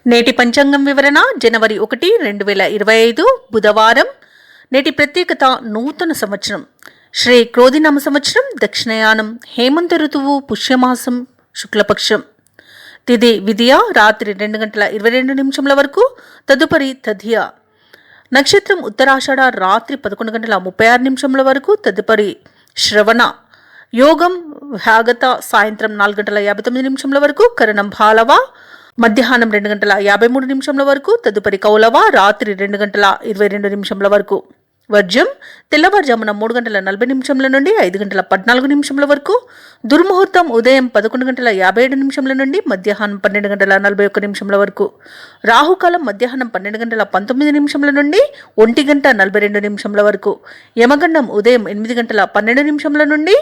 నేటి పంచాంగం వివరణ జనవరి 1, 2025 బుధవారం. నేటి ప్రత్యేకత నూతన సంవత్సరం శ్రీ క్రోధినామ సంవత్సరం, దక్షిణయానం, హేమంత ఋతువు, పుష్యమాసం, శుక్లపక్షం. తిథి విధియ రాత్రి 2:22 వరకు, తదుపరి తదియ. నక్షత్రం ఉత్తరాషాఢ రాత్రి 11:36 వరకు, తదుపరి శ్రవణ. యోగం భాగత సాయంత్రం 4:59 వరకు, కరణం బాలవ మధ్యాహ్నం 2:53 వరకు, తదుపరి కౌలవ రాత్రి 2:22 వరకు. వర్జ్యం తెల్లవారుజామున 3:40 నుండి 5:14 వరకు. దుర్ముహూర్తం ఉదయం 11:57 నుండి మధ్యాహ్నం 12:41 వరకు. రాహుకాలం మధ్యాహ్నం 12:19 నుండి 1:42 వరకు. యమగండం ఉదయం 8:12 నుండి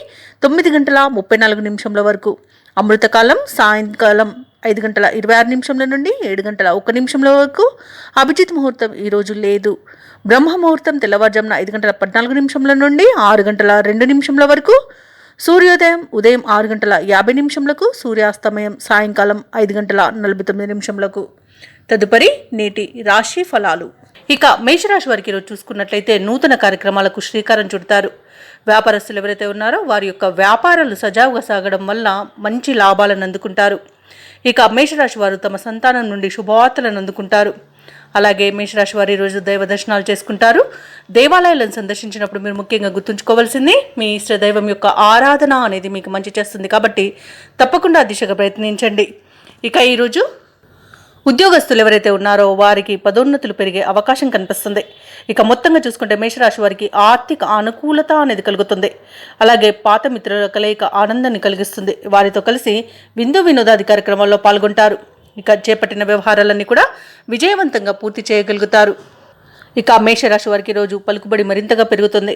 9:34 వరకు. అమృతకాలం సాయంకాలం 5:26 నుండి 7:01 వరకు. అభిజిత్ ముహూర్తం ఈరోజు లేదు. బ్రహ్మముహూర్తం తెల్లవారుజామున 5:14 నుండి 6:02 వరకు. సూర్యోదయం ఉదయం 6:50 సూర్యాస్తమయం సాయంకాలం 5:49. తదుపరి నేటి రాశి ఫలాలు. ఇక మేషరాశి వారికి ఈరోజు చూసుకున్నట్లయితే నూతన కార్యక్రమాలకు శ్రీకారం చుడతారు. వ్యాపారస్తులు ఎవరైతే ఉన్నారో వారి యొక్క వ్యాపారాలు సజావుగా సాగడం వల్ల మంచి లాభాలను అందుకుంటారు. ఇక మేషరాశి వారు తమ సంతానం నుండి శుభవార్తలను అందుకుంటారు. అలాగే మేషరాశి వారు ఈరోజు దైవ దర్శనాలు చేసుకుంటారు. దేవాలయాలను సందర్శించినప్పుడు మీరు ముఖ్యంగా గుర్తుంచుకోవాల్సింది మీ ఇష్ట దైవం యొక్క ఆరాధన అనేది మీకు మంచి చేస్తుంది కాబట్టి తప్పకుండా ఆ దిశగా ప్రయత్నించండి. ఇక ఈరోజు ఉద్యోగస్తులు ఎవరైతే ఉన్నారో వారికి పదోన్నతులు పెరిగే అవకాశం కనిపిస్తుంది. ఇక మొత్తంగా చూసుకుంటే మేషరాశి వారికి ఆర్థిక అనుకూలత అనేది కలుగుతుంది. అలాగే పాత మిత్రుల కలయిక ఆనందాన్ని కలిగిస్తుంది. వారితో కలిసి విందు వినోదాది కార్యక్రమాల్లో పాల్గొంటారు. ఇక చేపట్టిన వ్యవహారాలన్నీ కూడా విజయవంతంగా పూర్తి చేయగలుగుతారు. ఇక మేషరాశి వారికి ఈరోజు పలుకుబడి మరింతగా పెరుగుతుంది.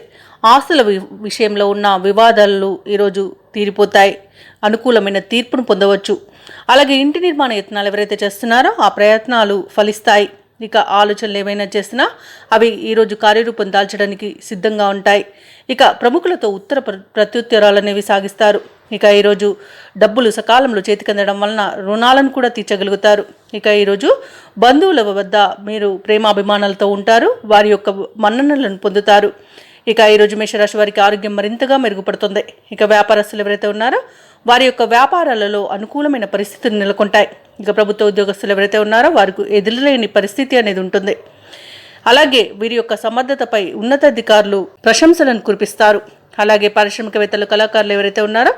ఆస్తుల విషయంలో ఉన్న వివాదాలు ఈరోజు తీరిపోతాయి. అనుకూలమైన తీర్పును పొందవచ్చు. అలాగే ఇంటి నిర్మాణ యత్నాలు ఎవరైతే చేస్తున్నారో ఆ ప్రయత్నాలు ఫలిస్తాయి. ఇక ఆలోచనలు ఏమైనా చేసినా అవి ఈరోజు కార్యరూపం దాల్చడానికి సిద్ధంగా ఉంటాయి. ఇక ప్రముఖులతో ఉత్తర ప్రత్యుత్తరాలు అనేవి సాగిస్తారు. ఇక ఈరోజు డబ్బులు సకాలంలో చేతికందడం వలన రుణాలను కూడా తీర్చగలుగుతారు. ఇక ఈరోజు బంధువుల వద్ద మీరు ప్రేమాభిమానాలతో ఉంటారు. వారి యొక్క మన్ననలను పొందుతారు. ఇక ఈరోజు మేషరాశి వారికి ఆరోగ్యం మరింతగా మెరుగుపడుతుంది. ఇక వ్యాపారస్తులు ఎవరైతే ఉన్నారో వారి యొక్క వ్యాపారాలలో అనుకూలమైన పరిస్థితులు నెలకొంటాయి. ఇక ప్రభుత్వ ఉద్యోగస్తులు ఎవరైతే ఉన్నారో వారికి ఎదురులేని పరిస్థితి అనేది ఉంటుంది. అలాగే వీరి యొక్క సమర్థతపై ఉన్నతాధికారులు ప్రశంసలను కురిపిస్తారు. అలాగే పారిశ్రామికవేత్తలు, కళాకారులు ఎవరైతే ఉన్నారో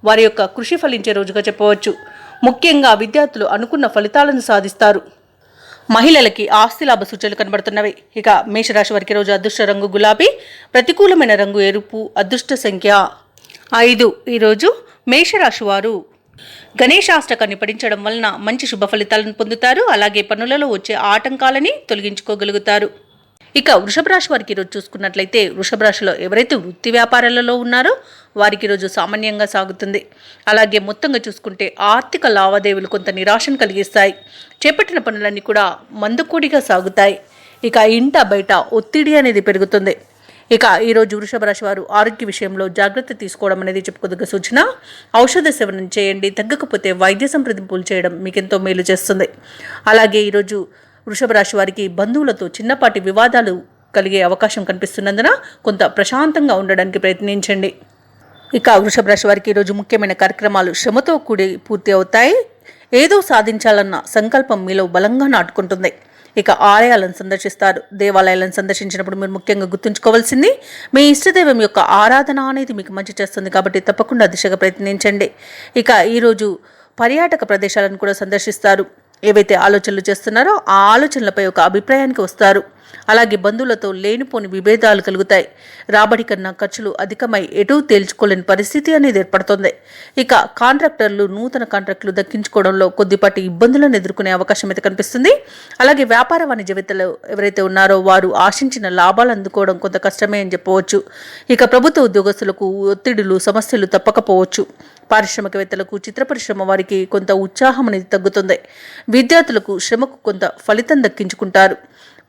వారి యొక్క కృషి ఫలించే రోజుగా చెప్పవచ్చు. ముఖ్యంగా విద్యార్థులు అనుకున్న ఫలితాలను సాధిస్తారు. మహిళలకి ఆస్తి లాభ సూచనలు కనబడుతున్నవి. ఇక మేషరాశి వారికి రోజు అదృష్ట రంగు గులాబీ, ప్రతికూలమైన రంగు ఎరుపు, అదృష్ట సంఖ్య 5. ఈరోజు మేషరాశి వారు గణేశాష్టకాన్ని పఠించడం వలన మంచి శుభ ఫలితాలను పొందుతారు. అలాగే పనులలో వచ్చే ఆటంకాలని తొలగించుకోగలుగుతారు. ఇక వృషభ రాశి వారికి ఈరోజు చూసుకున్నట్లయితే వృషభ రాశిలో ఎవరైతే వృత్తి వ్యాపారాలలో ఉన్నారో వారికి ఈరోజు సామాన్యంగా సాగుతుంది. అలాగే మొత్తంగా చూసుకుంటే ఆర్థిక లావాదేవీలు కొంత నిరాశను కలిగిస్తాయి. చేపట్టిన పనులన్నీ కూడా మందకోడిగా సాగుతాయి. ఇక ఇంట బయట ఒత్తిడి అనేది పెరుగుతుంది. ఇక ఈరోజు వృషభ రాశి వారు ఆరోగ్య విషయంలో జాగ్రత్త తీసుకోవడం అనేది చెప్పుకోదగ్గ సూచన. ఔషధ సేవనం చేయండి. తగ్గకపోతే వైద్య సంప్రదింపులు చేయడం మీకెంతో మేలు చేస్తుంది. అలాగే ఈరోజు వృషభ రాశి వారికి బంధువులతో చిన్నపాటి వివాదాలు కలిగే అవకాశం కనిపిస్తున్నందున కొంత ప్రశాంతంగా ఉండడానికి ప్రయత్నించండి. ఇక వృషభ రాశి వారికి ఈరోజు ముఖ్యమైన కార్యక్రమాలు శ్రమతో కూడి పూర్తి అవుతాయి. ఏదో సాధించాలన్న సంకల్పం మీలో బలంగా నాటుకుంటుంది. ఇక ఆలయాలను సందర్శిస్తారు. దేవాలయాలను సందర్శించినప్పుడు మీరు ముఖ్యంగా గుర్తుంచుకోవాల్సింది మీ ఇష్టదైవం యొక్క ఆరాధన అనేది మీకు మంచి చేస్తుంది కాబట్టి తప్పకుండా దిశగా ప్రయత్నించండి. ఇక ఈరోజు పర్యాటక ప్రదేశాలను కూడా సందర్శిస్తారు. ఏవైతే ఆలోచనలు చేస్తున్నారో ఆ ఆలోచనలపై ఒక అభిప్రాయానికి వస్తారు. అలాగే బంధువులతో లేనిపోని విభేదాలు కలుగుతాయి. రాబడి కన్నా ఖర్చులు అధికమై ఎటూ తేల్చుకోలేని పరిస్థితి అనేది ఏర్పడుతుంది. ఇక కాంట్రాక్టర్లు నూతన కాంట్రాక్టులు దక్కించుకోవడంలో కొద్దిపాటి ఇబ్బందులను ఎదుర్కొనే అవకాశం అయితే కనిపిస్తుంది. అలాగే వ్యాపార వాణిజ్యవేత్తలు ఎవరైతే ఉన్నారో వారు ఆశించిన లాభాలు అందుకోవడం కొంత కష్టమే అని చెప్పవచ్చు. ఇక ప్రభుత్వ ఉద్యోగస్తులకు ఒత్తిడులు, సమస్యలు తప్పకపోవచ్చు. పారిశ్రామికవేత్తలకు, చిత్ర పరిశ్రమ వారికి కొంత ఉత్సాహం అనేది తగ్గుతుంది. విద్యార్థులకు శ్రమకు కొంత ఫలితం దక్కించుకుంటారు.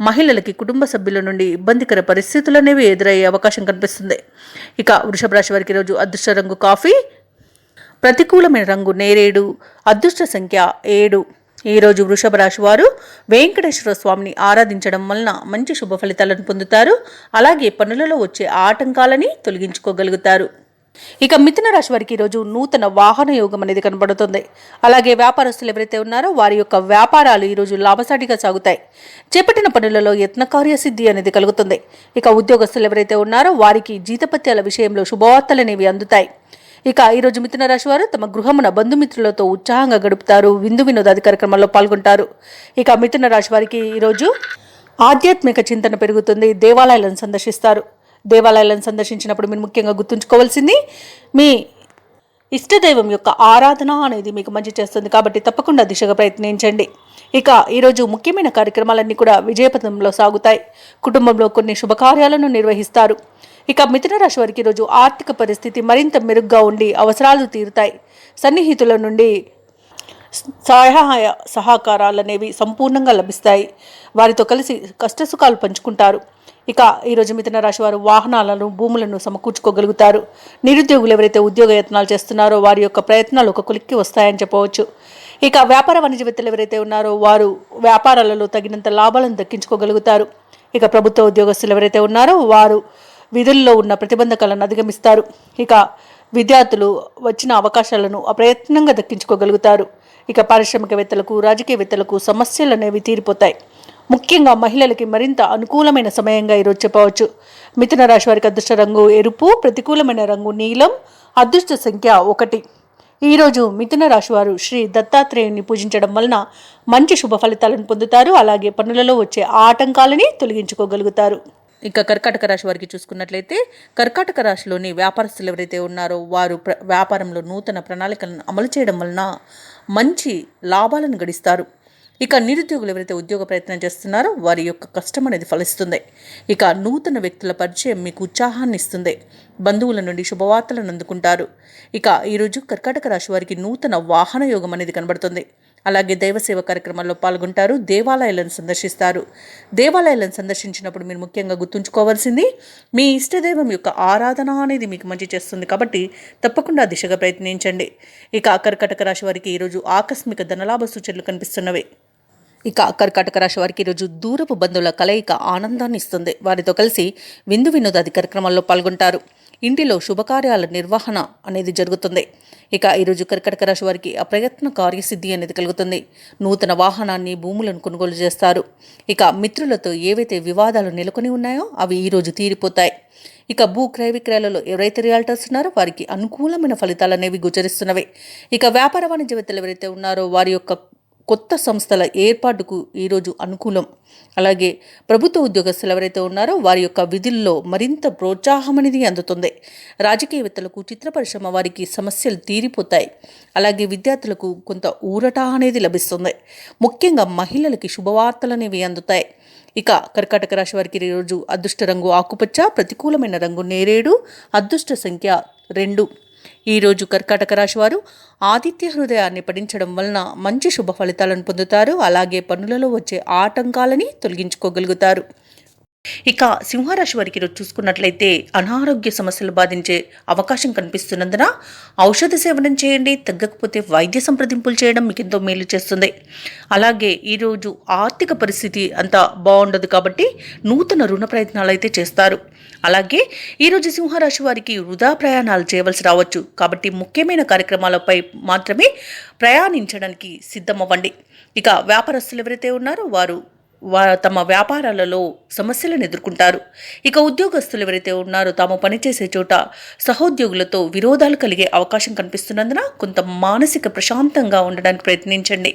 మహిళలకి కుటుంబ సభ్యుల నుండి ఇబ్బందికర పరిస్థితులు అనేవి ఎదురయ్యే అవకాశం కనిపిస్తుంది. ఇక వృషభ రాశి వారికి రోజు అదృష్ట రంగు కాఫీ, ప్రతికూలమైన రంగు నేరేడు, అదృష్ట సంఖ్య 7. ఈరోజు వృషభ రాశి వారు వెంకటేశ్వర స్వామిని ఆరాధించడం వలన మంచి శుభ ఫలితాలను పొందుతారు. అలాగే పనులలో వచ్చే ఆటంకాలని తొలగించుకోగలుగుతారు. ఇక మిథున రాశి వారికి ఈరోజు నూతన వాహన యోగం అనేది కనబడుతుంది. అలాగే వ్యాపారస్తులు ఎవరైతే ఉన్నారో వారి యొక్క వ్యాపారాలు ఈరోజు లాభసాటిగా సాగుతాయి. చేపట్టిన పనులలో యత్నకార్యసిద్ధి అనేది కలుగుతుంది. ఇక ఉద్యోగస్తులు ఎవరైతే ఉన్నారో వారికి జీతపత్యాల విషయంలో శుభవార్తలు అనేవి అందుతాయి. ఇక ఈరోజు మిథున రాశి వారు తమ గృహమున బంధుమిత్రులతో ఉత్సాహంగా గడుపుతారు. విందు వినోదాది కార్యక్రమాల్లో పాల్గొంటారు. ఇక మిథున రాశి వారికి ఈరోజు ఆధ్యాత్మిక చింతన పెరుగుతుంది. దేవాలయాలను సందర్శిస్తారు. దేవాలయాలను సందర్శించినప్పుడు మీరు ముఖ్యంగా గుర్తుంచుకోవాల్సింది మీ ఇష్టదైవం యొక్క ఆరాధన అనేది మీకు మంచి చేస్తుంది. కాబట్టి తప్పకుండా దిశగా ప్రయత్నించండి. ఇక ఈరోజు ముఖ్యమైన కార్యక్రమాలన్నీ కూడా విజయపథంలో సాగుతాయి. కుటుంబంలో కొన్ని శుభకార్యాలను నిర్వహిస్తారు. ఇక మిథున రాశి వారికి ఈరోజు ఆర్థిక పరిస్థితి మరింత మెరుగ్గా ఉండి అవసరాలు తీరుతాయి. సన్నిహితుల నుండి సహాయ సహకారాలు అనేవి సంపూర్ణంగా లభిస్తాయి. వారితో కలిసి కష్టసుఖాలు పంచుకుంటారు. ఇక ఈరోజు మిథున రాశి వారు వాహనాలను భూములను సమకూర్చుకోగలుగుతారు. నిరుద్యోగులు ఎవరైతే ఉద్యోగ యత్నాలు చేస్తున్నారో వారి యొక్క ప్రయత్నాలు ఒక కొలిక్కి వస్తాయని చెప్పవచ్చు. ఇక వ్యాపార వాణిజ్యవేత్తలు ఎవరైతే ఉన్నారో వారు వ్యాపారాలలో తగినంత లాభాలను దక్కించుకోగలుగుతారు. ఇక ప్రభుత్వ ఉద్యోగస్తులు ఎవరైతే ఉన్నారో వారు విధుల్లో ఉన్న ప్రతిబంధకాలను అధిగమిస్తారు. ఇక విద్యార్థులు వచ్చిన అవకాశాలను అప్రయత్నంగా దక్కించుకోగలుగుతారు. ఇక పారిశ్రామికవేత్తలకు రాజకీయవేత్తలకు సమస్యలు అనేవి తీరిపోతాయి. ముఖ్యంగా మహిళలకి మరింత అనుకూలమైన సమయంగా ఈరోజు చెప్పవచ్చు. మిథున రాశి వారికి అదృష్ట రంగు ఎరుపు, ప్రతికూలమైన రంగు నీలం, అదృష్ట సంఖ్య 1. ఈరోజు మిథున రాశి వారు శ్రీ దత్తాత్రేయుని పూజించడం వలన మంచి శుభ ఫలితాలను పొందుతారు. అలాగే పనులలో వచ్చే ఆటంకాలని తొలగించుకోగలుగుతారు. ఇక కర్కాటక రాశి వారికి చూసుకున్నట్లయితే కర్కాటక రాశిలోని వ్యాపారస్తులు ఎవరైతే ఉన్నారో వారు వ్యాపారంలో నూతన ప్రణాళికలను అమలు చేయడం వలన మంచి లాభాలను గడిస్తారు. ఇక నిరుద్యోగులు ఎవరైతే ఉద్యోగ ప్రయత్నం చేస్తున్నారో వారి యొక్క కష్టం అనేది ఫలిస్తుంది. ఇక నూతన వ్యక్తుల పరిచయం మీకు ఉత్సాహాన్ని ఇస్తుంది. బంధువుల నుండి శుభవార్తలను అందుకుంటారు. ఇక ఈరోజు కర్కాటక రాశి వారికి నూతన వాహన యోగం అనేది కనబడుతుంది. అలాగే దైవసేవ కార్యక్రమాల్లో పాల్గొంటారు. దేవాలయాలను సందర్శిస్తారు. దేవాలయాలను సందర్శించినప్పుడు మీరు ముఖ్యంగా గుర్తుంచుకోవాల్సింది మీ ఇష్టదైవం యొక్క ఆరాధన అనేది మీకు మంచి చేస్తుంది. కాబట్టి తప్పకుండా దిశగా ప్రయత్నించండి. ఇక కర్కాటక రాశి వారికి ఈరోజు ఆకస్మిక ధనలాభ సూచనలు కనిపిస్తున్నవి. ఇక కర్కాటక రాశి వారికి ఈరోజు దూరపు బంధువుల కలయిక ఆనందాన్ని ఇస్తుంది. వారితో కలిసి విందు వినోదాది కార్యక్రమాల్లో పాల్గొంటారు. ఇంటిలో శుభకార్యాల నిర్వహణ అనేది జరుగుతుంది. ఇక ఈరోజు కర్కాటక రాశి వారికి అప్రయత్న కార్యసిద్ధి అనేది కలుగుతుంది. నూతన వాహనాన్ని భూములను కొనుగోలు చేస్తారు. ఇక మిత్రులతో ఏవైతే వివాదాలు నెలకొని ఉన్నాయో అవి ఈరోజు తీరిపోతాయి. ఇక భూ క్రయ విక్రయాలలో ఎవరైతే రియాల్టర్స్ ఉన్నారో వారికి అనుకూలమైన ఫలితాలు అనేవి గోచరిస్తున్నవి. ఇక వ్యాపార వాణిజ్యవేత్తలు ఎవరైతే ఉన్నారో వారి యొక్క కొత్త సంస్థల ఏర్పాటుకు ఈరోజు అనుకూలం. అలాగే ప్రభుత్వ ఉద్యోగస్తులు ఎవరైతే ఉన్నారో వారి యొక్క విధుల్లో మరింత ప్రోత్సాహం అనేది అందుతుంది. రాజకీయవేత్తలకు చిత్ర పరిశ్రమ వారికి సమస్యలు తీరిపోతాయి. అలాగే విద్యార్థులకు కొంత ఊరట అనేది లభిస్తుంది. ముఖ్యంగా మహిళలకి శుభవార్తలు అనేవి అందుతాయి. ఇక కర్కాటక రాశి వారికి ఈరోజు అదృష్ట రంగు ఆకుపచ్చ, ప్రతికూలమైన రంగు నేరేడు, అదృష్ట సంఖ్య 2. ఈరోజు కర్కాటక రాశి వారు ఆదిత్య హృదయాన్ని పఠించడం వలన మంచి శుభ ఫలితాలను పొందుతారు. అలాగే పనులలో వచ్చే ఆటంకాలని తొలగించుకోగలుగుతారు. ఇక సింహరాశి వారికి ఈరోజు చూసుకున్నట్లయితే అనారోగ్య సమస్యలు బాధించే అవకాశం కనిపిస్తున్నందున ఔషధ సేవనం చేయండి. తగ్గకపోతే వైద్య సంప్రదింపులు చేయడం మీకు ఎంతో మేలు చేస్తుంది. అలాగే ఈరోజు ఆర్థిక పరిస్థితి అంత బాగుండదు కాబట్టి నూతన రుణ ప్రయత్నాలు అయితే చేస్తారు. అలాగే ఈరోజు సింహరాశి వారికి వృధా ప్రయాణాలు చేయవలసి రావచ్చు. కాబట్టి ముఖ్యమైన కార్యక్రమాలపై మాత్రమే ప్రయాణించడానికి సిద్ధమవ్వండి. ఇక వ్యాపారస్తులు ఎవరైతే ఉన్నారో వారు తమ వ్యాపారాలలో సమస్యలను ఎదుర్కొంటారు. ఇక ఉద్యోగస్తులు ఎవరైతే ఉన్నారో తాము పనిచేసే చోట సహోద్యోగులతో విరోధాలు కలిగే అవకాశం కనిపిస్తున్నందున కొంత మానసిక ప్రశాంతంగా ఉండడానికి ప్రయత్నించండి.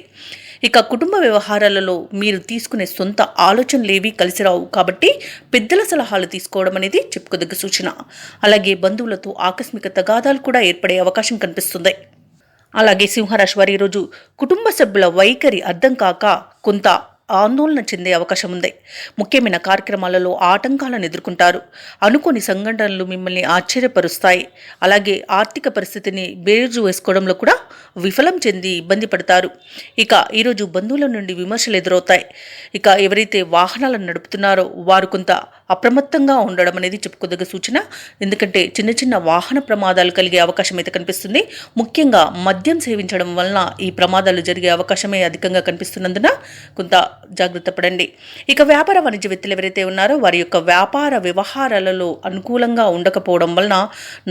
ఇక కుటుంబ వ్యవహారాలలో మీరు తీసుకునే సొంత ఆలోచనలు ఏవి కలిసి రావు. కాబట్టి పెద్దల సలహాలు తీసుకోవడం అనేది చెప్పుకోదగ్గ సూచన. అలాగే బంధువులతో ఆకస్మిక తగాదాలు కూడా ఏర్పడే అవకాశం కనిపిస్తుంది. అలాగే సింహరాశి వారి ఈరోజు కుటుంబ సభ్యుల వైఖరి అర్థం కాక కొంత ఆందోళన చెందే అవకాశం ఉంది. ముఖ్యమైన కార్యక్రమాలలో ఆటంకాలను ఎదుర్కొంటారు. అనుకోని సంఘటనలు మిమ్మల్ని ఆశ్చర్యపరుస్తాయి. అలాగే ఆర్థిక పరిస్థితిని బేరుజు వేసుకోవడంలో కూడా విఫలం చెంది ఇబ్బంది పడతారు. ఇక ఈరోజు బంధువుల నుండి విమర్శలు ఎదురవుతాయి. ఇక ఎవరైతే వాహనాలను నడుపుతున్నారో వారు కొంత అప్రమత్తంగా ఉండడం అనేది చెప్పుకోదగ్గ సూచన. ఎందుకంటే చిన్న చిన్న వాహన ప్రమాదాలు కలిగే అవకాశం అయితే కనిపిస్తుంది. ముఖ్యంగా మద్యం సేవించడం వలన ఈ ప్రమాదాలు జరిగే అవకాశమే అధికంగా కనిపిస్తున్నందున కొంత జాగ్రత్త పడండి. ఇక వ్యాపార వాణిజ్యవేత్తలు ఎవరైతే ఉన్నారో వారి యొక్క వ్యాపార వ్యవహారాలలో అనుకూలంగా ఉండకపోవడం వలన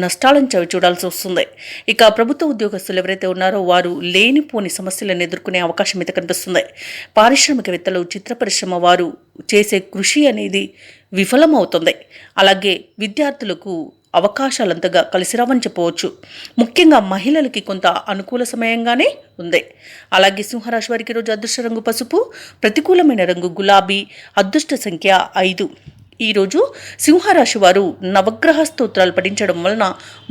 నష్టాలను చవిచూడాల్సి వస్తుంది. ఇక ప్రభుత్వ ఉద్యోగస్తులు ఎవరైతే ఉన్నారో వారు లేనిపోని సమస్యలను ఎదుర్కొనే అవకాశం అయితే కనిపిస్తుంది. పారిశ్రామికవేత్తలు, చిత్ర పరిశ్రమ వారు చేసే కృషి అనేది విఫలమవుతుంది. అలాగే విద్యార్థులకు అవకాశాలంతగా కలిసిరావని చెప్పవచ్చు. ముఖ్యంగా మహిళలకి కొంత అనుకూల సమయంగానే ఉంది. అలాగే సింహరాశి వారికి ఈరోజు అదృష్ట రంగు పసుపు, ప్రతికూలమైన రంగు గులాబీ, అదృష్ట సంఖ్య 5. ఈరోజు సింహరాశి వారు నవగ్రహ స్తోత్రాలు పఠించడం వలన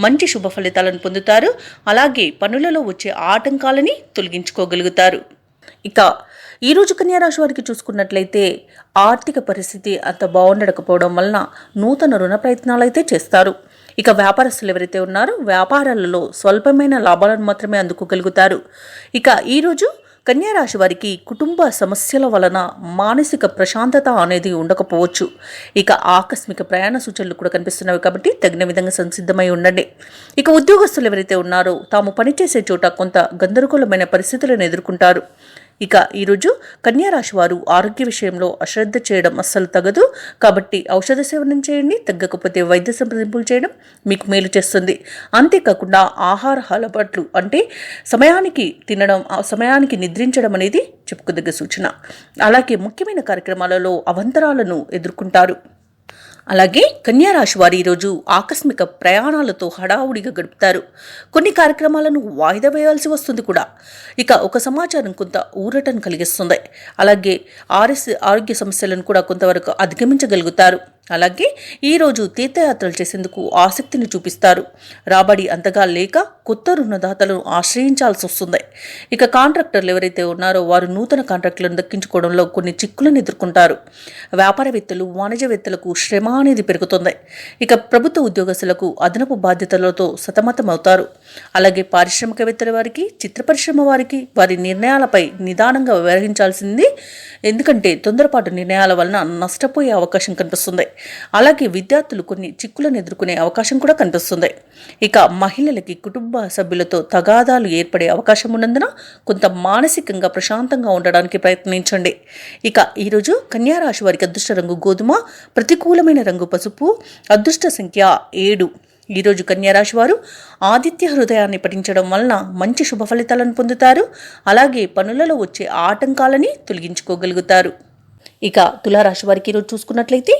మంచి శుభ ఫలితాలను పొందుతారు. అలాగే పనులలో వచ్చే ఆటంకాలని తొలగించుకోగలుగుతారు. ఇక ఈరోజు కన్యారాశి వారికి చూసుకున్నట్లయితే ఆర్థిక పరిస్థితి అంత బాగుండకపోవడం వలన నూతన రుణ ప్రయత్నాలు అయితే చేస్తారు. ఇక వ్యాపారస్తులు ఎవరైతే ఉన్నారో వ్యాపారాలలో స్వల్పమైన లాభాలను మాత్రమే అందుకోగలుగుతారు. ఇక ఈరోజు కన్యారాశి వారికి కుటుంబ సమస్యల వలన మానసిక ప్రశాంతత అనేది ఉండకపోవచ్చు. ఇక ఆకస్మిక ప్రయాణ సూచనలు కూడా కనిపిస్తున్నవి కాబట్టి తగిన విధంగా సంసిద్ధమై ఉండండి. ఇక ఉద్యోగస్తులు ఎవరైతే ఉన్నారో తాము పనిచేసే చోట కొంత గందరగోళమైన పరిస్థితులను ఎదుర్కొంటారు. ఇక ఈరోజు కన్యారాశి వారు ఆరోగ్య విషయంలో అశ్రద్ధ చేయడం అస్సలు తగదు. కాబట్టి ఔషధ సేవనం చేయండి. తగ్గకపోతే వైద్య సంప్రదింపులు చేయడం మీకు మేలు చేస్తుంది. అంతేకాకుండా ఆహార అలవాట్లు అంటే సమయానికి తినడం, సమయానికి నిద్రించడం అనేది చెప్పుకోదగ్గ సూచన. అలాగే ముఖ్యమైన కార్యక్రమాలలో అవంతరాలను ఎదుర్కొంటారు. అలాగే కన్యారాశి వారు ఈరోజు ఆకస్మిక ప్రయాణాలతో హడావుడిగా గడుపుతారు. కొన్ని కార్యక్రమాలను వాయిదా వేయాల్సి వస్తుంది కూడా. ఇక ఒక సమాచారం కొంత ఊరటను కలిగిస్తుంది. అలాగే ఆరోగ్య సమస్యలను కూడా కొంతవరకు అధిగమించగలుగుతారు. అలాగే ఈరోజు తీర్థయాత్రలు చేసేందుకు ఆసక్తిని చూపిస్తారు. రాబడి అంతగా లేక కొత్త రుణదాతలను ఆశ్రయించాల్సి వస్తుంది. ఇక కాంట్రాక్టర్లు ఎవరైతే ఉన్నారో వారు నూతన కాంట్రాక్టులను దక్కించుకోవడంలో కొన్ని చిక్కులను ఎదుర్కొంటారు. వ్యాపారవేత్తలు, వాణిజ్యవేత్తలకు శ్రమ అనేది పెరుగుతుంది. ఇక ప్రభుత్వ ఉద్యోగస్తులకు అదనపు బాధ్యతలతో సతమతమవుతారు. అలాగే పారిశ్రామికవేత్తల వారికి, చిత్ర పరిశ్రమ వారికి వారి నిర్ణయాలపై నిదానంగా వ్యవహరించాల్సింది. ఎందుకంటే తొందరపాటు నిర్ణయాల వలన నష్టపోయే అవకాశం కనిపిస్తుంది. అలాగే విద్యార్థులు కొన్ని చిక్కులను ఎదుర్కొనే అవకాశం కూడా కనిపిస్తుంది. ఇక మహిళలకి కుటుంబ సభ్యులతో తగాదాలు ఏర్పడే అవకాశం ఉన్నందున కొంత మానసికంగా ప్రశాంతంగా ఉండడానికి ప్రయత్నించండి. ఇక ఈరోజు కన్యారాశి వారికి అదృష్ట రంగు గోధుమ, ప్రతికూలమైన రంగు పసుపు, అదృష్ట సంఖ్య 7. ఈరోజు కన్యారాశి వారు ఆదిత్య హృదయాన్ని పఠించడం వలన మంచి శుభ ఫలితాలను పొందుతారు. అలాగే పనులలో వచ్చే ఆటంకాలని తొలగించుకోగలుగుతారు. ఇక తులారాశి వారికి ఈరోజు చూసుకున్నట్లయితే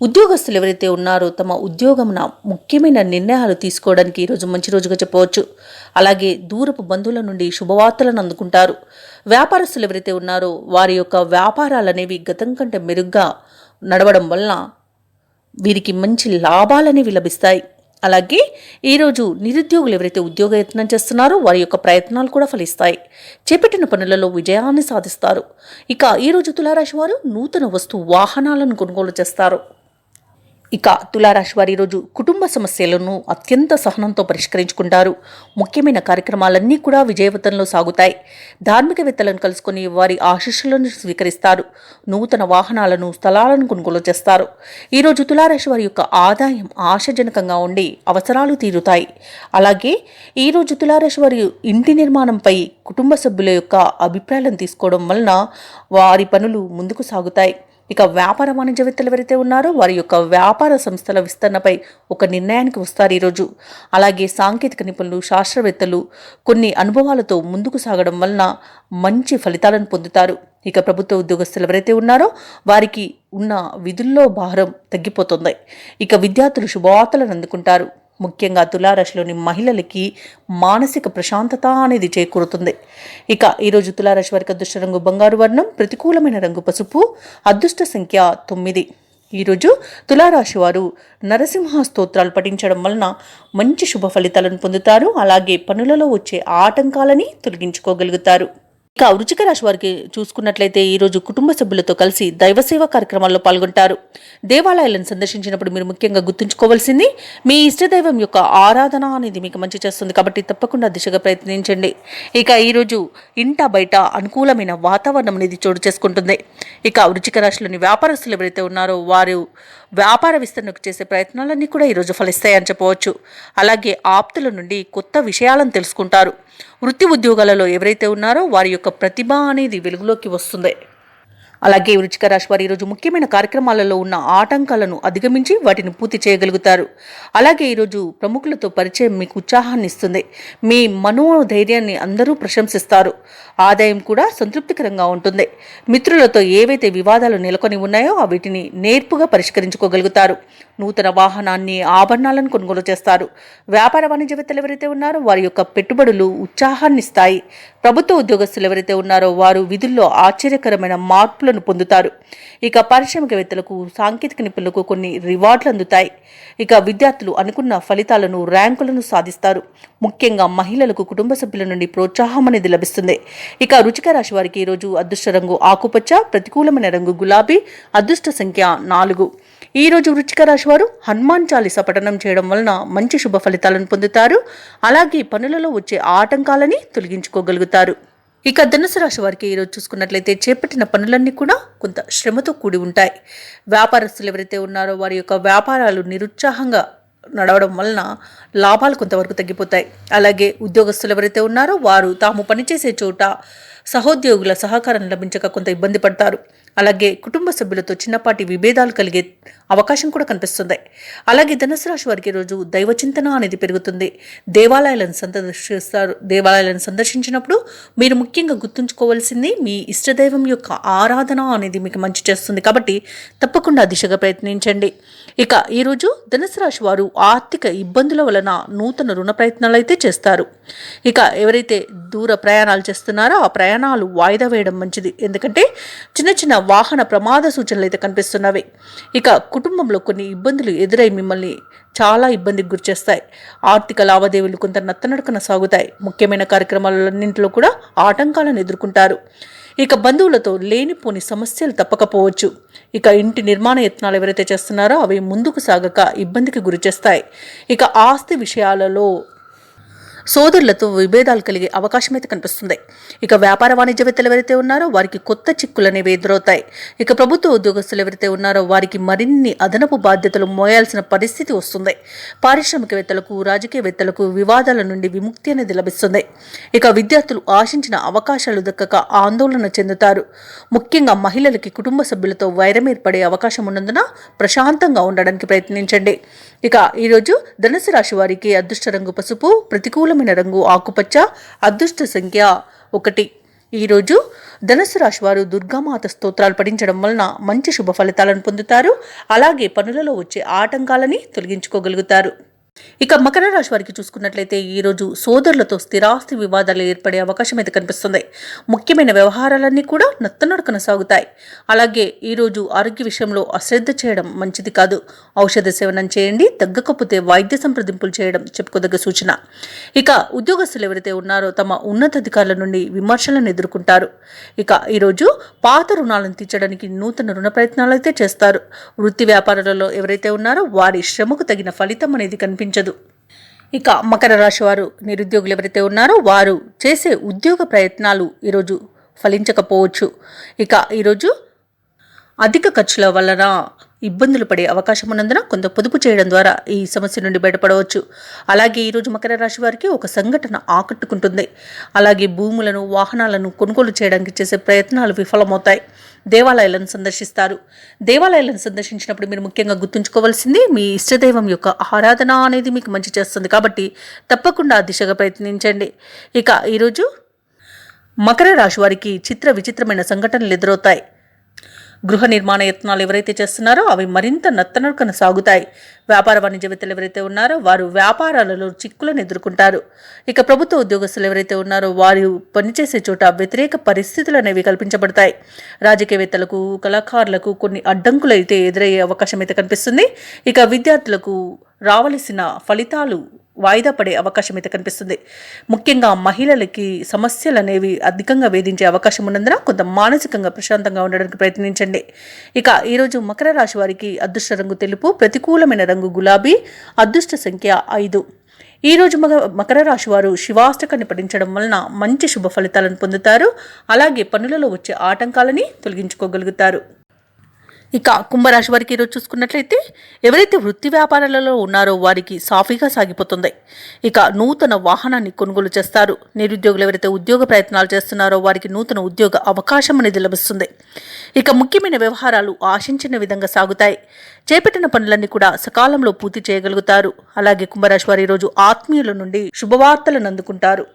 ఉద్యోగస్తులు ఎవరైతే ఉన్నారో తమ ఉద్యోగమున ముఖ్యమైన నిర్ణయాలు తీసుకోవడానికి ఈరోజు మంచి రోజుగా చెప్పవచ్చు. అలాగే దూరపు బంధువుల నుండి శుభవార్తలను అందుకుంటారు. వ్యాపారస్తులు ఎవరైతే ఉన్నారో వారి యొక్క వ్యాపారాలు అనేవి గతం కంటే మెరుగ్గా నడవడం వలన వీరికి మంచి లాభాలనేవి లభిస్తాయి. అలాగే ఈరోజు నిరుద్యోగులు ఎవరైతే ఉద్యోగయత్నం చేస్తున్నారో వారి యొక్క ప్రయత్నాలు కూడా ఫలిస్తాయి. చేపట్టిన పనులలో విజయాన్ని సాధిస్తారు. ఇక ఈరోజు తులారాశి వారు నూతన వాహనాలను కొనుగోలు చేస్తారు. ఇక తులారాశి వారు ఈరోజు కుటుంబ సమస్యలను అత్యంత సహనంతో పరిష్కరించుకుంటారు. ముఖ్యమైన కార్యక్రమాలన్నీ కూడా విజయవంతంలో సాగుతాయి. ధార్మికవేత్తలను కలుసుకొని వారి ఆశీస్సులను స్వీకరిస్తారు. నూతన వాహనాలను, స్థలాలను కొనుగోలు చేస్తారు. ఈరోజు తులారాశి వారి యొక్క ఆదాయం ఆశాజనకంగా ఉండి అవసరాలు తీరుతాయి. అలాగే ఈరోజు తులారాశి వారి ఇంటి నిర్మాణంపై కుటుంబ సభ్యుల యొక్క అభిప్రాయాలను తీసుకోవడం వలన వారి పనులు ముందుకు సాగుతాయి. ఇక వ్యాపార వాణిజ్యవేత్తలు ఎవరైతే ఉన్నారో వారి యొక్క వ్యాపార సంస్థల విస్తరణపై ఒక నిర్ణయానికి వస్తారు ఈరోజు. అలాగే సాంకేతిక నిపుణులు, శాస్త్రవేత్తలు కొన్ని అనుభవాలతో ముందుకు సాగడం వలన మంచి ఫలితాలను పొందుతారు. ఇక ప్రభుత్వ ఉద్యోగస్తులు ఎవరైతే ఉన్నారో వారికి ఉన్న విధుల్లో భారం తగ్గిపోతుంది. ఇక విద్యార్థులు శుభవార్తలను అందుకుంటారు. ముఖ్యంగా తులారాశిలోని మహిళలకి మానసిక ప్రశాంతత అనేది చేకూరుతుంది. ఇక ఈరోజు తులారాశి వారికి అదృష్ట రంగు బంగారు వర్ణం, ప్రతికూలమైన రంగు పసుపు, అదృష్ట సంఖ్య 9. ఈరోజు తులారాశి వారు నరసింహ స్తోత్రాలు పఠించడం వలన మంచి శుభ ఫలితాలను పొందుతారు. అలాగే పనులలో వచ్చే ఆటంకాలని తొలగించుకోగలుగుతారు. ఇక వృశ్చిక రాశి వారికి చూసుకున్నట్లయితే ఈరోజు కుటుంబ సభ్యులతో కలిసి దైవసేవ కార్యక్రమాల్లో పాల్గొంటారు. దేవాలయాలను సందర్శించినప్పుడు మీరు ముఖ్యంగా గుర్తుంచుకోవాల్సింది మీ ఇష్టదైవం యొక్క ఆరాధన అనేది మీకు మంచి చేస్తుంది కాబట్టి తప్పకుండా దిశగా ప్రయత్నించండి. ఇక ఈరోజు ఇంట బయట అనుకూలమైన వాతావరణం అనేది చోటు చేసుకుంటుంది. ఇక వృశ్చిక రాశిలోని వ్యాపారస్తులు ఎవరైతే ఉన్నారో వారు వ్యాపార విస్తరణకు చేసే ప్రయత్నాలన్నీ కూడా ఈరోజు ఫలిస్తాయని చెప్పవచ్చు. అలాగే ఆప్తుల నుండి కొత్త విషయాలను తెలుసుకుంటారు. వృత్తి ఉద్యోగాలలో ఎవరైతే ఉన్నారో వారి యొక్క ప్రతిభ అనేది వెలుగులోకి వస్తుంది. అలాగే వృశ్చిక రాశి వారు ఈరోజు ముఖ్యమైన కార్యక్రమాలలో ఉన్న ఆటంకాలను అధిగమించి వాటిని పూర్తి చేయగలుగుతారు. అలాగే ఈరోజు ప్రముఖులతో పరిచయం మీకు ఉత్సాహాన్ని ఇస్తుంది. మీ మనోధైర్యాన్ని అందరూ ప్రశంసిస్తారు. ఆదాయం కూడా సంతృప్తికరంగా ఉంటుంది. మిత్రులతో ఏవైతే వివాదాలు నెలకొని ఉన్నాయో వీటిని నేర్పుగా పరిష్కరించుకోగలుగుతారు. నూతన వాహనాన్ని ఆభరణాలను కొనుగోలు చేస్తారు. వ్యాపార వాణిజ్యవేత్తలు ఎవరైతే ఉన్నారో వారి యొక్క పెట్టుబడులు ఉత్సాహాన్ని ఇస్తాయి. ప్రభుత్వ ఉద్యోగస్తులు ఎవరైతే ఉన్నారో వారు విధుల్లో ఆశ్చర్యకరమైన మార్పులను పొందుతారు. ఇక పారిశ్రామికవేత్తలకు సాంకేతిక నిపుణులకు కొన్ని రివార్డులు అందుతాయి. ఇక విద్యార్థులు అనుకున్న ఫలితాలను ర్యాంకులను సాధిస్తారు. ముఖ్యంగా మహిళలకు కుటుంబ సభ్యుల నుండి ప్రోత్సాహం అనేది లభిస్తుంది. ఇక వృశ్చిక రాశి వారికి ఈరోజు అదృష్ట రంగు ఆకుపచ్చ, ప్రతికూలమైన రంగు గులాబీ, అదృష్ట సంఖ్య 4. ఈ రోజు వృశ్చిక రాశి వారు హనుమాన్ చాలీసా పఠనం చేయడం వలన మంచి శుభ ఫలితాలను పొందుతారు. అలాగే పనులలో వచ్చే ఆటంకాలని తొలగించుకోగలుగుతారు. ఇక ధనుసు రాశి వారికి ఈరోజు చూసుకున్నట్లయితే చేపట్టిన పనులన్నీ కూడా కొంత శ్రమతో కూడి ఉంటాయి. వ్యాపారస్తులు ఎవరైతే ఉన్నారో వారి యొక్క వ్యాపారాలు నిరుత్సాహంగా నడవడం వలన లాభాలు కొంతవరకు తగ్గిపోతాయి. అలాగే ఉద్యోగస్తులు ఎవరైతే ఉన్నారో వారు తాము పనిచేసే చోట సహోద్యోగుల సహకారం లభించక కొంత ఇబ్బంది పడతారు. అలాగే కుటుంబ సభ్యులతో చిన్నపాటి విభేదాలు కలిగే అవకాశం కూడా కనిపిస్తుంది. అలాగే ధనుసు రాశి వారికి ఈరోజు దైవచింతన అనేది పెరుగుతుంది. దేవాలయాలను సందర్శించినప్పుడు మీరు ముఖ్యంగా గుర్తుంచుకోవాల్సింది మీ ఇష్టదైవం యొక్క ఆరాధన అనేది మీకు మంచి చేస్తుంది కాబట్టి తప్పకుండా దిశగా ప్రయత్నించండి. ఇక ఈరోజు ధనుసు రాశి వారు ఆర్థిక ఇబ్బందుల వలన నూతన రుణ ప్రయత్నాలు అయితే చేస్తారు. ఇక ఎవరైతే దూర ప్రయాణాలు చేస్తున్నారో ఆ ప్రయాణాలు వాయిదా వేయడం మంచిది. ఎందుకంటే చిన్న చిన్న వాహన ప్రమాద సూచనలు అయితే కనిపిస్తున్నవి. ఇక కుటుంబంలో కొన్ని ఇబ్బందులు ఎదురై మిమ్మల్ని చాలా ఇబ్బందికి గురిచేస్తాయి. ఆర్థిక లావాదేవీలు కొంత నత్తనడకన సాగుతాయి. ముఖ్యమైన కార్యక్రమాలన్నింటిలో కూడా ఆటంకాలను ఎదుర్కొంటారు. ఇక బంధువులతో లేనిపోని సమస్యలు తప్పకపోవచ్చు. ఇక ఇంటి నిర్మాణ యత్నాలు ఎవరైతే చేస్తున్నారో అవి ముందుకు సాగక ఇబ్బందికి గురిచేస్తాయి. ఇక ఆస్తి విషయాలలో సోదరులతో విభేదాలు కలిగే అవకాశం అయితే కనిపిస్తుంది. ఇక వ్యాపార వాణిజ్యవేత్తలు ఎవరైతే ఉన్నారో వారికి కొత్త చిక్కులు అనేవి ఎదురవుతాయి. ఇక ప్రభుత్వ ఉద్యోగస్తులు ఎవరైతే ఉన్నారో వారికి మరిన్ని అదనపు బాధ్యతలు మోయాల్సిన పరిస్థితి వస్తుంది. పారిశ్రామికవేత్తలకు రాజకీయవేత్తలకు వివాదాల నుండి విముక్తి అనేది లభిస్తుంది. ఇక విద్యార్థులు ఆశించిన అవకాశాలు దక్కక ఆందోళన చెందుతారు. ముఖ్యంగా మహిళలకి కుటుంబ సభ్యులతో వైరం ఏర్పడే అవకాశం ఉన్నందున ప్రశాంతంగా ఉండడానికి ప్రయత్నించండి. ఇక ఈరోజు ధనుసు రాశి వారికి అదృష్ట రంగు పసుపు, ప్రతికూలమైన రంగు ఆకుపచ్చ, అదృష్ట సంఖ్య 1. ఈరోజు ధనుసు రాశి వారు దుర్గామాత స్తోత్రాలు పఠించడం వలన మంచి శుభ ఫలితాలను పొందుతారు. అలాగే పనులలో వచ్చే ఆటంకాలని తొలగించుకోగలుగుతారు. ఇక మకర రాశి వారికి చూసుకున్నట్లయితే ఈరోజు సోదరులతో స్థిరాస్తి వివాదాలు ఏర్పడే అవకాశం అయితే కనిపిస్తుంది. ముఖ్యమైన వ్యవహారాలన్నీ కూడా నత్తనడకన సాగుతాయి. అలాగే ఈరోజు ఆరోగ్య విషయంలో అశ్రద్ధ చేయడం మంచిది కాదు. ఔషధ సేవనం చేయండి. తగ్గకపోతే వైద్య సంప్రదింపులు చేయడం చెప్పుకోదగ్గ సూచన. ఇక ఉద్యోగస్తులు ఎవరైతే ఉన్నారో తమ ఉన్నతాధికారుల నుండి విమర్శలను ఎదుర్కొంటారు. ఇక ఈరోజు పాత రుణాలను తీర్చడానికి నూతన రుణ ప్రయత్నాలు అయితే చేస్తారు. వృత్తి వ్యాపారాలలో ఎవరైతే ఉన్నారో వారి శ్రమకు తగిన ఫలితం అనేది కనిపించదు. ఇక మకర రాశి వారు నిరుద్యోగులు ఎవరైతే ఉన్నారో వారు చేసే ఉద్యోగ ప్రయత్నాలు ఈరోజు ఫలించకపోవచ్చు. ఇక ఈరోజు అధిక ఖర్చుల వలన ఇబ్బందులు పడే అవకాశం ఉన్నందున కొంత పొదుపు చేయడం ద్వారా ఈ సమస్య నుండి బయటపడవచ్చు. అలాగే ఈరోజు మకర రాశి వారికి ఒక సంఘటన ఆకట్టుకుంటుంది. అలాగే భూములను వాహనాలను కొనుగోలు చేయడానికి చేసే ప్రయత్నాలు విఫలమవుతాయి. దేవాలయాలను సందర్శిస్తారు. దేవాలయాలను సందర్శించినప్పుడు మీరు ముఖ్యంగా గుర్తుంచుకోవాల్సింది మీ ఇష్టదైవం యొక్క ఆరాధన అనేది మీకు మంచి చేస్తుంది కాబట్టి తప్పకుండా ఆ దిశగా ప్రయత్నించండి. ఇక ఈరోజు మకర రాశి వారికి విచిత్రమైన సంఘటనలు ఎదురవుతాయి. గృహ నిర్మాణ యత్నాలు ఎవరైతే చేస్తున్నారో అవి మరింత నత్తనడకన సాగుతాయి. వ్యాపార వాణిజ్యవేత్తలు ఎవరైతే ఉన్నారో వారు వ్యాపారాలలో చిక్కులను ఎదుర్కొంటారు. ఇక ప్రభుత్వ ఉద్యోగస్తులు ఎవరైతే ఉన్నారో వారు పనిచేసే చోట వ్యతిరేక పరిస్థితులు అనేవి కల్పించబడతాయి. రాజకీయవేత్తలకు కళాకారులకు కొన్ని అడ్డంకులు అయితే ఎదురయ్యే అవకాశం అయితే కనిపిస్తుంది. ఇక విద్యార్థులకు రావలసిన ఫలితాలు వాయిదా పడే అవకాశం అయితే కనిపిస్తుంది. ముఖ్యంగా మహిళలకి సమస్యలు అనేవి అధికంగా వేధించే అవకాశం ఉన్నందున కొంత మానసికంగా ప్రశాంతంగా ఉండడానికి ప్రయత్నించండి. ఇక ఈరోజు మకర రాశి వారికి అదృష్ట రంగు తెలుపు, ప్రతికూలమైన రంగు గులాబీ, అదృష్ట సంఖ్య 5. ఈరోజు మకర రాశి వారు శివాష్టకాన్ని పఠించడం వలన మంచి శుభ ఫలితాలను పొందుతారు. అలాగే పనులలో వచ్చే ఆటంకాలని తొలగించుకోగలుగుతారు. ఇక కుంభరాశి వారికి ఈరోజు చూసుకున్నట్లయితే ఎవరైతే వృత్తి వ్యాపారాలలో ఉన్నారో వారికి సాఫీగా సాగిపోతుంది. ఇక నూతన వాహనాన్ని కొనుగోలు చేస్తారు. నిరుద్యోగులు ఎవరైతే ఉద్యోగ ప్రయత్నాలు చేస్తున్నారో వారికి నూతన ఉద్యోగ అవకాశం అనేది లభిస్తుంది. ఇక ముఖ్యమైన వ్యవహారాలు ఆశించిన విధంగా సాగుతాయి. చేపట్టిన పనులన్నీ కూడా సకాలంలో పూర్తి చేయగలుగుతారు. అలాగే కుంభరాశి వారు ఈరోజు ఆత్మీయుల నుండి శుభవార్తలను అందుకుంటారు.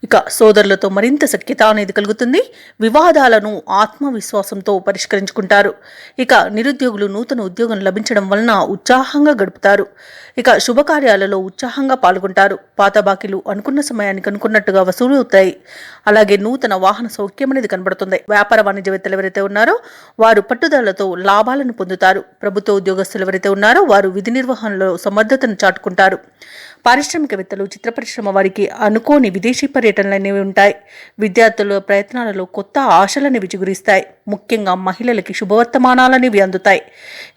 ఇక సోదరులతో మరింత సఖ్యత అనేది కలుగుతుంది. వివాదాలను ఆత్మవిశ్వాసంతో పరిష్కరించుకుంటారు. ఇక నిరుద్యోగులు నూతన ఉద్యోగం లభించడం వలన ఉత్సాహంగా గడుపుతారు. ఇక శుభకార్యాలలో ఉత్సాహంగా పాల్గొంటారు. పాత బాకీలు అనుకున్న సమయానికి అనుకున్నట్టుగా వసూలు అవుతాయి. అలాగే నూతన వాహన సౌఖ్యం అనేది కనబడుతుంది. వ్యాపార వాణిజ్యవేత్తలు ఎవరైతే ఉన్నారో వారు పట్టుదలతో లాభాలను పొందుతారు. ప్రభుత్వ ఉద్యోగస్తులు ఎవరైతే ఉన్నారో వారు విధి నిర్వహణలో సమర్థతను చాటుకుంటారు. పారిశ్రామికవేత్తలు, చిత్ర పరిశ్రమ వారికి అనుకోని విదేశీ పర్యటనలు అనేవి ఉంటాయి. విద్యార్థుల ప్రయత్నాలలో కొత్త ఆశలని విజుగురిస్తాయి. ముఖ్యంగా మహిళలకి శుభవర్తమానాలనేవి అందుతాయి.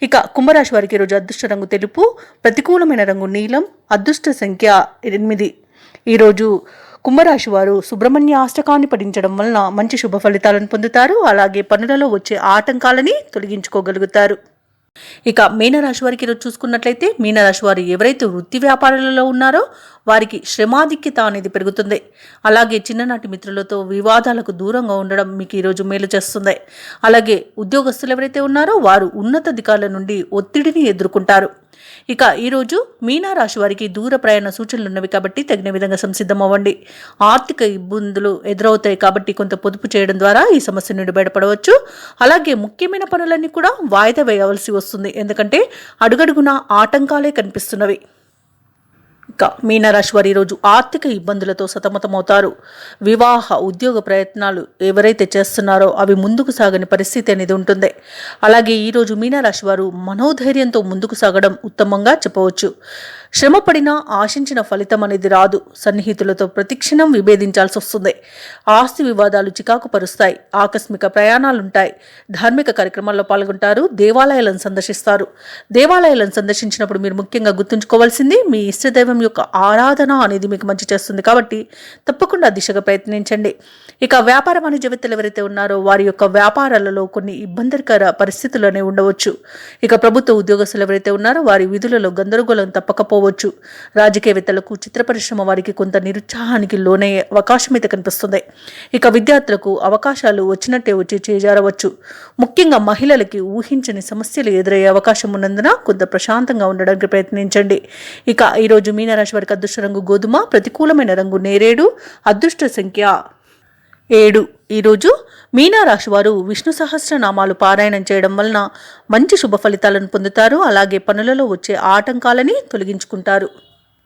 ఇక కుంభరాశి వారికి ఈరోజు అదృష్ట రంగు తెలుపు, ప్రతికూలమైన రంగు నీలం, అదృష్ట సంఖ్య 8. ఈరోజు కుంభరాశి వారు సుబ్రహ్మణ్య అష్టకాన్ని పఠించడం వలన మంచి శుభ ఫలితాలను పొందుతారు. అలాగే పనులలో వచ్చే ఆటంకాలని తొలగించుకోగలుగుతారు. ఇక మీనరాశి వారికి ఈరోజు చూసుకున్నట్లయితే మీనరాశి వారు ఎవరైతే వృత్తి వ్యాపారాలలో ఉన్నారో వారికి శ్రమాధిక్యత అనేది పెరుగుతుంది. అలాగే చిన్ననాటి మిత్రులతో వివాదాలకు దూరంగా ఉండడం మీకు ఈరోజు మేలు చేస్తుంది. అలాగే ఉద్యోగస్తులు ఎవరైతే ఉన్నారో వారు ఉన్నతాధికారుల నుండి ఒత్తిడిని ఎదుర్కొంటారు. ఇక ఈరోజు మీనరాశి వారికి దూర ప్రయాణ సూచనలు ఉన్నవి కాబట్టి తగిన విధంగా సంసిద్ధం అవ్వండి. ఆర్థిక ఇబ్బందులు ఎదురవుతాయి కాబట్టి కొంత పొదుపు చేయడం ద్వారా ఈ సమస్య నుండి బయటపడవచ్చు. అలాగే ముఖ్యమైన పనులన్నీ కూడా వాయిదా వేయవలసి వస్తుంది. ఎందుకంటే అడుగడుగునా ఆటంకాలే కనిపిస్తున్నవి. ఇక మీనరాశి వారు ఈరోజు ఆర్థిక ఇబ్బందులతో సతమతమవుతారు. వివాహ ఉద్యోగ ప్రయత్నాలు ఎవరైతే చేస్తున్నారో అవి ముందుకు సాగని పరిస్థితి అనేది ఉంటుంది. అలాగే ఈరోజు మీనరాశి వారు మనోధైర్యంతో ముందుకు సాగడం ఉత్తమంగా చెప్పవచ్చు. శ్రమపడినా ఆశించిన ఫలితం అనేది రాదు. సన్నిహితులతో ప్రతిక్షణం విభేదించాల్సి వస్తుంది. ఆస్తి వివాదాలు చికాకు పరుస్తాయి. ఆకస్మిక ప్రయాణాలుంటాయి. ధార్మిక కార్యక్రమాల్లో పాల్గొంటారు. దేవాలయాలను సందర్శిస్తారు. దేవాలయాలను సందర్శించినప్పుడు మీరు ముఖ్యంగా గుర్తుంచుకోవాల్సింది మీ ఇష్టదైవం యొక్క ఆరాధన అనేది మీకు మంచి చేస్తుంది. కాబట్టి తప్పకుండా దిశగా ప్రయత్నించండి. ఇక వ్యాపార వాణిజ్యవేత్తలు ఎవరైతే ఉన్నారో వారి యొక్క వ్యాపారాలలో కొన్ని ఇబ్బందికర పరిస్థితులు అనేవి ఉండవచ్చు. ఇక ప్రభుత్వ ఉద్యోగస్తులు ఎవరైతే ఉన్నారో వారి విధులలో గందరగోళం తప్పకపోవచ్చు. రాజకీయవేత్తలకు, చిత్ర పరిశ్రమ వారికి కొంత నిరుత్సాహానికి లోనయ్యే అవకాశం అయితే కనిపిస్తుంది. ఇక విద్యార్థులకు అవకాశాలు వచ్చినట్టే వచ్చి చేజారవచ్చు. ముఖ్యంగా మహిళలకి ఊహించని సమస్యలు ఎదురయ్యే అవకాశం ఉన్నందున కొంత ప్రశాంతంగా ఉండడానికి ప్రయత్నించండి. ఇక ఈరోజు మీనరాశి వారికి అదృష్ట రంగు గోధుమ, ప్రతికూలమైన రంగు నేరేడు, అదృష్ట సంఖ్య 7. ఈరోజు మీనరాశి వారు విష్ణు సహస్రనామాలు పారాయణం చేయడం వలన మంచి శుభ ఫలితాలను పొందుతారు. అలాగే పనులలో వచ్చే ఆటంకాలని తొలగించుకుంటారు.